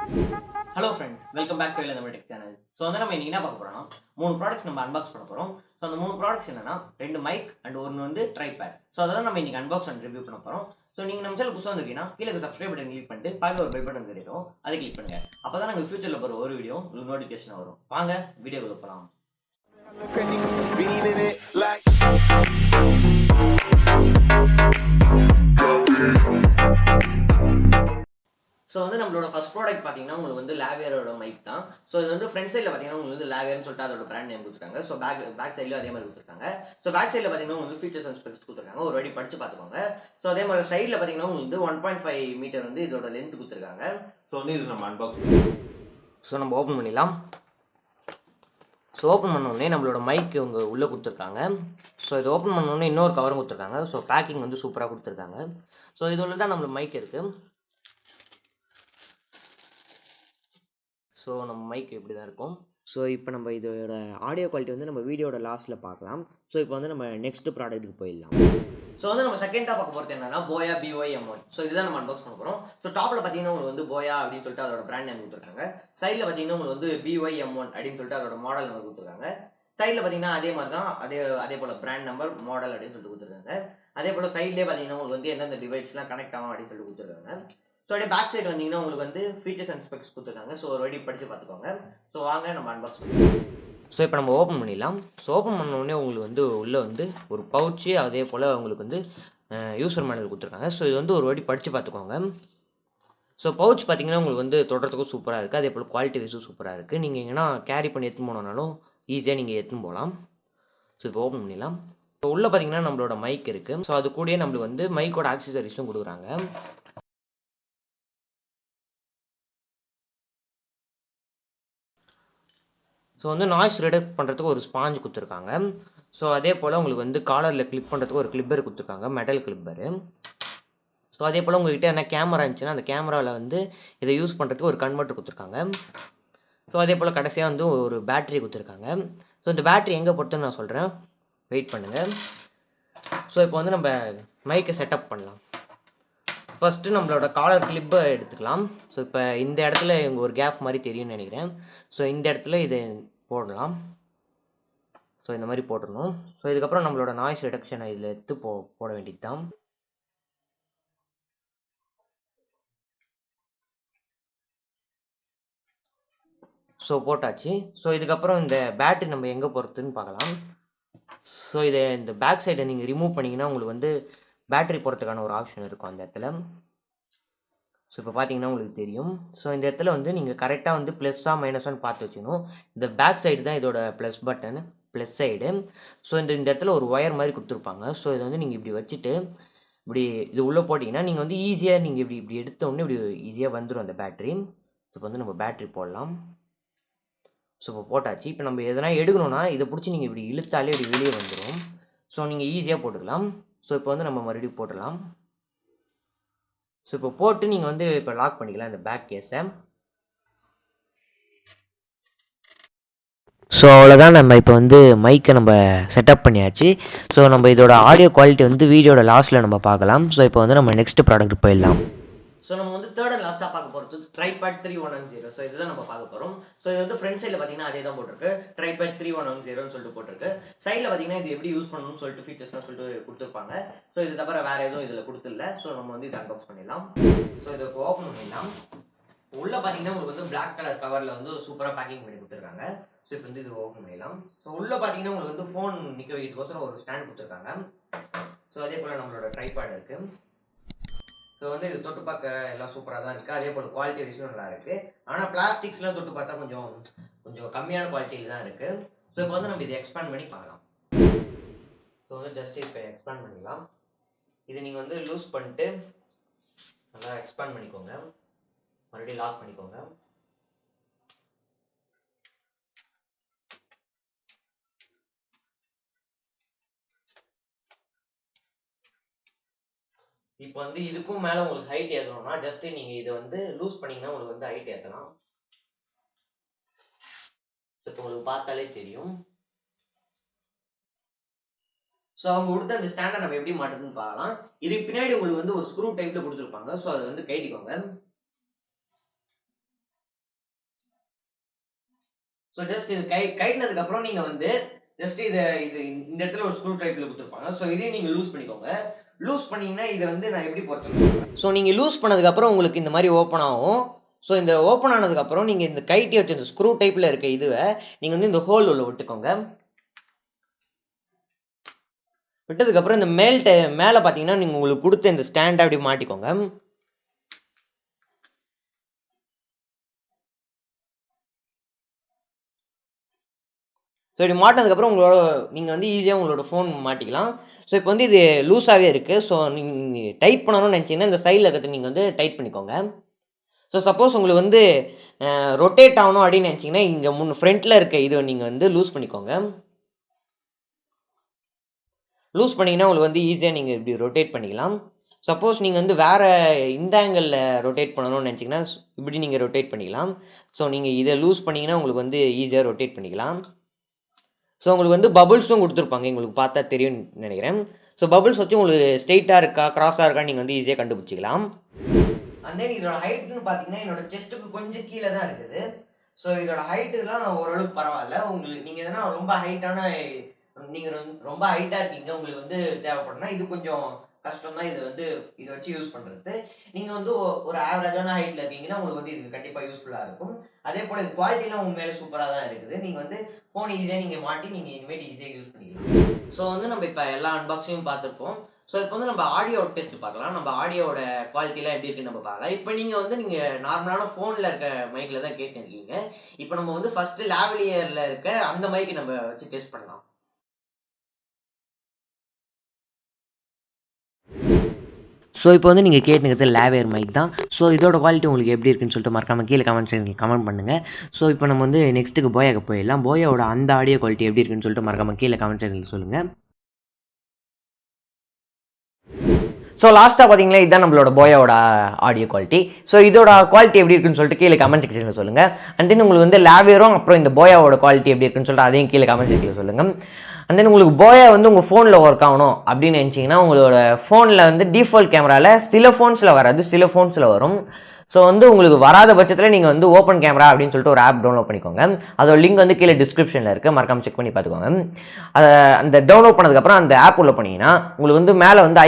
Hello friends, welcome back to lavaliar channel. So வந்து நம்ம இன்னைக்கு என்ன பார்க்க போறோம்னா மூணு ப்ராடக்ட்ஸ் நம்ம அன்பாக்ஸ் பண்ண போறோம். சோ அந்த மூணு ப்ராடக்ட்ஸ் என்னன்னா ரெண்டு மைக் அண்ட் ஒன்னு வந்து ட்ரைபேட். சோ அத நம்ம இன்னைக்கு அன்பாக்ஸ் அண்ட் ரிவ்யூ பண்ண போறோம். சோ நீங்க நம்ம சேனல் புதுசா வந்திருக்கீங்கன்னா கீழ இருக்க சப்ஸ்கிரைப் பட்டன் கிளிக் பண்ணிட்டு பக்கத்துல ஒரு பெல் பட்டன் தெரியும். அதை கிளிக் பண்ணுங்க. அப்பதான் நாங்க ஃபியூச்சர்ல போற ஒரு வீடியோ உங்களுக்கு நோட்டிஃபிகேஷன் வரும். வாங்க வீடியோக்குள்ள போலாம். ஸோ வந்து நம்மளோட ஃபர்ஸ்ட் ப்ராடக்ட் பார்த்தீங்கன்னா உங்களுக்கு வந்து லாவியரோட மைக் தான். ஸோ இது வந்து ஃப்ரண்ட் சைடில் பார்த்தீங்கன்னா உங்களுக்கு வந்து லாவியர்னு சொல்லிட்டு அதோட பிராண்ட் நேம் கொடுத்துருக்காங்க. ஸோ பேக் சைடில் அதே மாதிரி கொடுத்துருக்காங்க. ஸோ பேக் சைடில் பார்த்தீங்கன்னா உங்களுக்கு ஃபீச்சர்ஸ் அண்ட் ஸ்பெக்ஸ் கொடுத்துருக்காங்க. ஒரு வாட்டி படிச்சு பார்த்துக்கோங்க. ஸோ அதே மாதிரி சைடில் பார்த்தீங்கன்னா உங்களுக்கு வந்து 1.5 மீட்டர் வந்து இதோட லென்த் கொடுத்துருக்காங்க. ஸோ வந்து இது நம்ம அன்பாக்ஸ் ஸோ நம்ம ஓப்பன் பண்ணிடலாம். ஸோ ஓப்பன் பண்ணோடனே நம்மளோட மைக் இவங்க உள்ளே கொடுத்துருக்காங்க. ஸோ இது ஓப்பன் பண்ணோடனே இன்னொரு கவரும் கொடுத்துருக்காங்க. ஸோ பேக்கிங் வந்து சூப்பராக கொடுத்துருக்காங்க. ஸோ இதோட தான் நம்மளோட மைக் இருக்குது. ஸோ நம்ம மைக் இப்படி தான் இருக்கும். ஸோ இப்போ நம்ம இதோட ஆடியோ குவாலிட்டி வந்து நம்ம வீடியோட லாஸ்ட்டில் பார்க்கலாம். ஸோ இப்போ வந்து நம்ம நெக்ஸ்ட் ப்ராடக்ட்டுக்கு போயிடலாம். ஸோ வந்து நம்ம செகண்டாக பார்க்க போகிறது என்னன்னா boya by-m1. ஸோ இதுதான் நம்ம அன்பாக்ஸ் பண்ண போகிறோம். ஸோ டாப்பில் பார்த்தீங்கன்னா உங்களுக்கு வந்து boya அப்படின்னு சொல்லிட்டு அதோட பிராண்ட் நேம் கொடுத்துருக்காங்க. சைடில் பார்த்தீங்கன்னா உங்களுக்கு வந்து by-m1 அப்படின்னு சொல்லிட்டு அதோட மாடல் நம்பர் கொடுத்துருக்காங்க. சைடில் பார்த்தீங்கன்னா அதே மாதிரி தான் அதே போல் பிராண்ட் நம்பர் மாடல் அப்படின்னு சொல்லிட்டு கொடுத்துருக்காங்க. அதே போல் சைட்லேயே பார்த்தீங்கன்னா உங்களுக்கு வந்து எந்தெந்த டிவைஸ்லாம் கனெக்ட் ஆகும் அப்படின்னு சொல்லிட்டு கொடுத்துருக்காங்க. ஸோ அப்படியே பேக் சைடு வந்தீங்கன்னா உங்களுக்கு வந்து ஃபீச்சர்ஸ் அண்ட் ஸ்பெக்ஸ் கொடுத்துருக்காங்க. ஸோ ஒரு வாட்டி படித்து பார்த்துக்கோங்க. ஸோ வாங்க நம்ம அன்பாக்ஸ் பண்ணிக்கலாம். ஸோ இப்போ நம்ம ஓப்பன் பண்ணிடலாம். ஸோ ஓப்பன் பண்ணோடனே உங்களுக்கு வந்து உள்ளே வந்து ஒரு பவுச்சு அதே போல் உங்களுக்கு வந்து யூசர் மேனுவல் கொடுத்துருக்காங்க. ஸோ இது வந்து ஒரு வாட்டி படித்து பார்த்துக்கோங்க. ஸோ பவுச் பார்த்தீங்கன்னா உங்களுக்கு வந்து தொடர்றதுக்கும் சூப்பராக இருக்குது. அதே போல் குவாலிட்டி வைஸும் சூப்பராக இருக்குது. நீங்கள் எங்கன்னா கேரி பண்ணி எடுத்துன்னு போனோம்னாலும் ஈஸியாக நீங்கள் எடுத்துன்னு போகலாம். ஸோ இப்போ ஓப்பன் பண்ணிடலாம். ஸோ உள்ளே பார்த்தீங்கன்னா நம்மளோட மைக் இருக்குது. ஸோ அது கூடயே நம்மளுக்கு வந்து மைக்கோட ஆக்சசரிஸும் கொடுக்குறாங்க. ஸோ வந்து நாய்ஸ் ரிடக்ட் பண்ணுறதுக்கு ஒரு ஸ்பாஞ்ச் கொடுத்துருக்காங்க. ஸோ அதே போல் உங்களுக்கு வந்து காலரில் கிளிப் பண்ணுறதுக்கு ஒரு கிளிப்பர் கொடுத்துருக்காங்க, மெட்டல் கிளிப்பரு. ஸோ அதே போல் உங்கள்கிட்ட என்ன கேமரா இருந்துச்சுன்னா அந்த கேமராவில் வந்து இதை யூஸ் பண்ணுறதுக்கு ஒரு கன்வெர்ட்டர் கொடுத்துருக்காங்க. ஸோ அதே போல் கடைசியாக வந்து ஒரு பேட்ரி கொடுத்துருக்காங்க. ஸோ இந்த பேட்ரி எங்கே பொறுத்துன்னு நான் சொல்கிறேன், வெயிட் பண்ணுங்கள். ஸோ இப்போ வந்து நம்ம மைக்கை செட்டப் பண்ணலாம். ஃபஸ்ட்டு நம்மளோட காலர் கிளிப்பை எடுத்துக்கலாம். ஸோ இப்போ இந்த இடத்துல இங்கே ஒரு கேப் மாதிரி தெரியும்னு நினைக்கிறேன். ஸோ இந்த இடத்துல இதை போடலாம். ஸோ இந்த மாதிரி போட்டுடணும். ஸோ இதுக்கப்புறம் நம்மளோட நாய்ஸ் ரிடக்ஷனை இதில் எடுத்து போட வேண்டியது தான். ஸோ போட்டாச்சு. ஸோ இதுக்கப்புறம் இந்த பேட்ரி நம்ம எங்கே போகிறதுன்னு பார்க்கலாம். ஸோ இதை இந்த பேக் சைடை நீங்கள் ரிமூவ் பண்ணிங்கன்னா உங்களுக்கு வந்து பேட்ரி போகிறதுக்கான ஒரு ஆப்ஷன் இருக்கும் அந்த இடத்துல. ஸோ இப்போ பார்த்தீங்கன்னா உங்களுக்கு தெரியும். ஸோ இந்த இடத்துல வந்து நீங்கள் கரெக்டாக வந்து ப்ளஸ்ஸாக மைனஸான்னு பார்த்து வச்சுக்கணும். இந்த பேக் சைடு தான் இதோட plus button, plus side. So இந்த இடத்துல ஒரு ஒயர் மாதிரி கொடுத்துருப்பாங்க. ஸோ இதை வந்து நீங்கள் இப்படி வச்சுட்டு இப்படி இது உள்ளே போட்டிங்கன்னா நீங்கள் வந்து ஈஸியாக நீங்கள் இப்படி எடுத்தோடனே இப்படி ஈஸியாக வந்துடும் அந்த பேட்ரி. ஸோ இப்போ வந்து நம்ம பேட்ரி போடலாம். ஸோ இப்போ போட்டாச்சு. இப்போ நம்ம எதனா எடுக்கணும்னா இதை பிடிச்சி நீங்கள் இப்படி இழுத்தாலே இப்படி வெளியே வந்துடும். ஸோ நீங்கள் ஈஸியாக போட்டுக்கலாம். ஸோ இப்போ வந்து நம்ம மறுபடியும் போட்டுடலாம். ஸோ இப்போ போட்டு நீங்கள் வந்து இப்போ லாக் பண்ணிக்கலாம் இந்த பேக் கேஸை. ஸோ அவ்வளோதான், நம்ம இப்போ வந்து மைக்கை நம்ம செட்டப் பண்ணியாச்சு. ஸோ நம்ம இதோட ஆடியோ குவாலிட்டி வந்து வீடியோட லாஸ்ட்டில் நம்ம பார்க்கலாம். ஸோ இப்போ வந்து நம்ம நெக்ஸ்ட் ப்ராடக்ட் போயிடலாம். ஸோ நம்ம வந்து தேர்ட் அண்ட் லாஸ்ட்டாக பார்க்க போகிறது ட்ரைபேட் 3110. ஸோ இதுதான் நம்ம பார்க்க போகிறோம். ஸோ இது வந்து ஃப்ரண்ட் சைடில் பார்த்தீங்கன்னா அதே தான் போட்டிருக்கு, ட்ரைபேட் 3110 சொல்லிட்டு போட்டிருக்கு. சைடில் பார்த்தீங்கன்னா இது எப்படி யூஸ் பண்ணணும்னு சொல்லிட்டு ஃபீச்சர்ஸ்லாம் சொல்லிட்டு கொடுத்துருப்பாங்க. ஸோ இது தவிர வேறு எதுவும் இதில் கொடுத்துடல. ஸோ நம்ம வந்து இதை அன்பாக்ஸ் பண்ணிடலாம். ஸோ இதை இப்போ ஓப்பன் பண்ணிடலாம். உள்ள பார்த்தீங்கன்னா உங்களுக்கு வந்து பிளாக் கலர் கவரில் வந்து சூப்பராக பேக்கிங் பண்ணி கொடுத்துருக்காங்க. ஸோ இப்போ வந்து இது ஓப்பன் பண்ணிடலாம். ஸோ உள்ள பார்த்தீங்கன்னா உங்களுக்கு வந்து ஃபோன் நிற்க வைக்கிறதுக்கோசரம் ஒரு ஸ்டாண்ட் கொடுத்துருக்காங்க. ஸோ அதே போல் நம்மளோட ட்ரைபேட் இருக்குது. ஸோ வந்து இது தொட்டு பார்க்க எல்லாம் சூப்பராக தான் இருக்குது. அதே போல் குவாலிட்டி விஷயம் நல்லா இருக்குது. ஆனால் பிளாஸ்டிக்ஸ்லாம் தொட்டு பார்த்தா கொஞ்சம் கம்மியான குவாலிட்டியில் தான் இருக்குது. ஸோ இப்போ வந்து நம்ம இதை எக்ஸ்பேண்ட் பண்ணி பார்க்கலாம். ஸோ வந்து ஜஸ்ட் இப்போ எக்ஸ்பேண்ட் பண்ணிடலாம். இது நீங்கள் வந்து லூஸ் பண்ணிட்டு நல்லா எக்ஸ்பேண்ட் பண்ணிக்கோங்க. மறுபடியும் லாக் பண்ணிக்கோங்க. இப்போ வந்து இதுக்கும் மேலே உங்களுக்கு ஹைட் ஏற்றணும்னா ஜஸ்ட் நீங்கள் இதை வந்து லூஸ் பண்ணிங்கன்னா உங்களுக்கு வந்து ஹைட் ஏற்றலாம். இப்போ உங்களுக்கு பார்த்தாலே தெரியும். ஸோ அவங்க கொடுத்த அந்த ஸ்டாண்டை நம்ம எப்படி மாட்டுறதுன்னு பார்க்கலாம். இதுக்கு பின்னாடி உங்களுக்கு வந்து ஒரு ஸ்க்ரூ டைப்ல கொடுத்துருப்பாங்க. ஸோ அதை வந்து கைட்டிக்கோங்க. ஸோ ஜஸ்ட் இது கைட்டினதுக்கப்புறம் நீங்கள் வந்து ஜஸ்ட் இது இந்த இடத்துல ஒரு ஸ்க்ரூ டைப்பில் கொடுத்துருப்பாங்க. ஸோ இதையும் நீங்கள் லூஸ் பண்ணிக்கோங்க. லூஸ் பண்ணிங்கன்னா இதை வந்து நான் எப்படி பொறுத்தேன். ஸோ நீங்கள் லூஸ் பண்ணதுக்கப்புறம் உங்களுக்கு இந்த மாதிரி ஓப்பன் ஆகும். ஸோ இந்த ஓப்பன் ஆனதுக்கப்புறம் நீங்கள் இந்த கைட்டி வச்சு இந்த ஸ்க்ரூ டைப்பில் இருக்க இதுவை நீங்கள் வந்து இந்த ஹோல் உள்ள விட்டுக்கோங்க. விட்டதுக்கப்புறம் இந்த மேலே பார்த்தீங்கன்னா நீங்கள் உங்களுக்கு கொடுத்த இந்த ஸ்டாண்டை அப்படி மாட்டிக்கோங்க. ஸோ இப்படி மாட்டினதுக்கப்புறம் நீங்கள் வந்து ஈஸியாக உங்களோட ஃபோன் மாட்டிக்கலாம். ஸோ இப்போ வந்து இது லூஸாகவே இருக்குது. ஸோ நீங்கள் டைட் பண்ணணும்னு நினச்சிங்கன்னா இந்த சைடில் இருக்கிறது நீங்கள் வந்து டைட் பண்ணிக்கோங்க. ஸோ சப்போஸ் உங்களுக்கு வந்து ரொட்டேட் ஆகணும் அப்படின்னு நினச்சிங்கன்னா இங்கே ஃப்ரண்ட்டில் இருக்க இது நீங்கள் வந்து லூஸ் பண்ணிக்கோங்க. லூஸ் பண்ணிங்கன்னா உங்களுக்கு வந்து ஈஸியாக நீங்கள் இப்படி ரொட்டேட் பண்ணிக்கலாம். சப்போஸ் நீங்கள் வந்து வேறு இந்த ஆங்கிளில் ரொட்டேட் பண்ணணும்னு நினச்சிங்கன்னா இப்படி நீங்கள் ரொட்டேட் பண்ணிக்கலாம். ஸோ நீங்கள் இதை லூஸ் பண்ணிங்கன்னா உங்களுக்கு வந்து ஈஸியாக ரொட்டேட் பண்ணிக்கலாம். ஸோ உங்களுக்கு வந்து பபுள்ஸும் கொடுத்துருப்பாங்க, உங்களுக்கு பார்த்தா தெரியும்னு நினைக்கிறேன். ஸோ பபுள்ஸ் வச்சு உங்களுக்கு ஸ்ட்ரெயிட்டாக இருக்கா க்ராஸாக இருக்கா நீங்கள் வந்து ஈஸியாக கண்டுபிடிச்சிக்கலாம். அண்ட் தென் இதோட ஹைட்னு பார்த்தீங்கன்னா என்னோட செஸ்ட்டுக்கு கொஞ்சம் கீழே தான் இருக்குது. ஸோ இதோட ஹைட்டுலாம் ஓரளவுக்கு பரவாயில்ல. நீங்கள் எதனா ரொம்ப ஹைட்டான நீங்கள் ரொம்ப ஹைட்டாக இருக்கீங்க, உங்களுக்கு வந்து தேவைப்படுனா இது கொஞ்சம் கஷ்டம் தான். இதை வச்சு யூஸ் பண்ணுறது. நீங்கள் வந்து ஒரு ஆவரேஜான ஹைட்டில் இருக்கீங்கன்னா உங்களுக்கு வந்து இது கண்டிப்பாக யூஸ்ஃபுல்லாக இருக்கும். அதே போல் இது குவாலிட்டிலாம் உண்மையிலே சூப்பராக தான் இருக்குது. நீங்கள் வந்து ஃபோன் ஈஸியாக நீங்கள் மாட்டி நீங்கள் இனிமேல் ஈஸியாக யூஸ் பண்ணிக்கலாம். ஸோ வந்து நம்ம இப்போ எல்லா அன்பாக்சிங்கும் பார்த்துருப்போம். ஸோ இப்போ வந்து நம்ம ஆடியோ டெஸ்ட் பார்க்கலாம். நம்ம ஆடியோட குவாலிட்டிலாம் எப்படி இருக்குன்னு நம்ம பார்க்கலாம். இப்போ நீங்கள் நார்மலான ஃபோனில் இருக்க மைக்கில் தான் கேட்டுருக்கீங்க. இப்போ நம்ம வந்து ஃபஸ்ட்டு லாவலியரில் இருக்க அந்த மைக்கு நம்ம வச்சு டெஸ்ட் பண்ணலாம். ஸோ இப்போ வந்து நீங்கள் கேட்டுங்கிறது லாவேர் மைக் தான். ஸோ இதோட குவாலிட்டி உங்களுக்கு எப்படி இருக்குன்னு சொல்லிட்டு மறக்காமல் கீழே கமெண்ட் செக்ஷனில் கமெண்ட் பண்ணுங்கள். ஸோ இப்போ நம்ம வந்து நெக்ஸ்ட்டுக்கு போயாக்கு போயிடலாம். போயாவோட அந்த ஆடியோ குவாலிட்டி எப்படி இருக்குன்னு சொல்லிட்டு மறக்காமல் கீழே கமெண்ட் செக்ஷனில் சொல்லுங்கள். ஸோ லாஸ்ட்டாக பார்த்தீங்களா இதுதான் நம்மளோட போயாவோட ஆடியோ குவாலிட்டி. ஸோ இதோட குவாலிட்டி எப்படி இருக்குன்னு சொல்லிட்டு கீழே கமெண்ட் செக்ஷனில் சொல்லுங்கள். அண்ட் தென் உங்களுக்கு வந்து லாவேரும் அப்புறம் இந்த போயாவோட குவாலிட்டி எப்படி இருக்குன்னு சொல்லிட்டு அதையும் கீழே கமெண்ட் செக்ஷனில் சொல்லுங்கள். அண்ட் தென் உங்களுக்கு போயா வந்து உங்கள் ஃபோனில் ஒர்க் ஆகணும் அப்படின்னு நினச்சிங்கன்னா உங்களோட ஃபோனில் வந்து டிஃபால்ட் கேமராவில் சில ஃபோன்ஸில் வராது, சில ஃபோன்ஸில் வரும். ஸோ வந்து உங்களுக்கு வராத பட்சத்தில் நீங்கள் வந்து ஓப்பன் கேமரா அப்படின்னு சொல்லிட்டு ஒரு ஆப் டவுன்லோட் பண்ணிக்கோங்க. அதோட லிங்க் வந்து கீழே டிஸ்கிரிப்ஷனில் இருக்குது, மறக்காமல் செக் பண்ணி பார்த்துக்கோங்க. அதை அந்த டவுன்லோட் பண்ணதுக்கப்புறம் அந்த ஆப் உள்ள போனீங்கன்னா உங்களுக்கு வந்து மேலே வந்து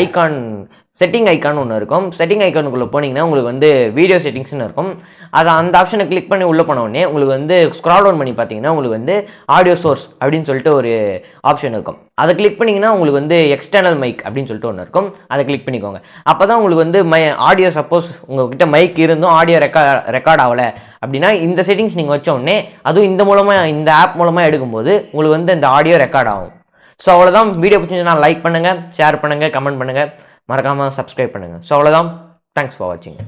செட்டிங் ஐக்கான் ஒன்று இருக்கும். செட்டிங் ஐக்கானுக்குள்ளே போனீங்கன்னா உங்களுக்கு வந்து வீடியோ செட்டிங்ஸ்னு இருக்கும். அதை அந்த ஆப்ஷனை கிளிக் பண்ணி உள்ளே போன உடனே உங்களுக்கு வந்து ஸ்க்ரால் டவுன் பண்ணி பார்த்தீங்கன்னா உங்களுக்கு வந்து ஆடியோ சோர்ஸ் அப்படின்னு சொல்லிட்டு ஒரு ஆப்ஷன் இருக்கும். அதை கிளிக் பண்ணிங்கன்னா உங்களுக்கு வந்து எக்ஸ்டர்னல் மைக் அப்படின்னு சொல்லிட்டு ஒன்று இருக்கும். அதை கிளிக் பண்ணிக்கோங்க. அப்போ தான் உங்களுக்கு வந்து ஆடியோ சப்போஸ் உங்கள்கிட்ட மைக் இருந்தும் ஆடியோ ரெக்கார்ட் ஆகலை அப்படின்னா இந்த செட்டிங்ஸ் நீங்கள் வச்ச உடனே அதுவும் இந்த ஆப் மூலமாக எடுக்கும்போது உங்களுக்கு வந்து இந்த ஆடியோ ரெக்கார்ட் ஆகும். ஸோ அவ்வளோதான். வீடியோ பிடிச்சிருந்தா லைக் பண்ணுங்கள், ஷேர் பண்ணுங்கள், கமெண்ட் பண்ணுங்கள், மறக்காமல் சப்ஸ்கிரைப் பண்ணுங்கள். ஸோ அவ்வளோதான். தேங்க்ஸ் ஃபார் வாட்சிங்.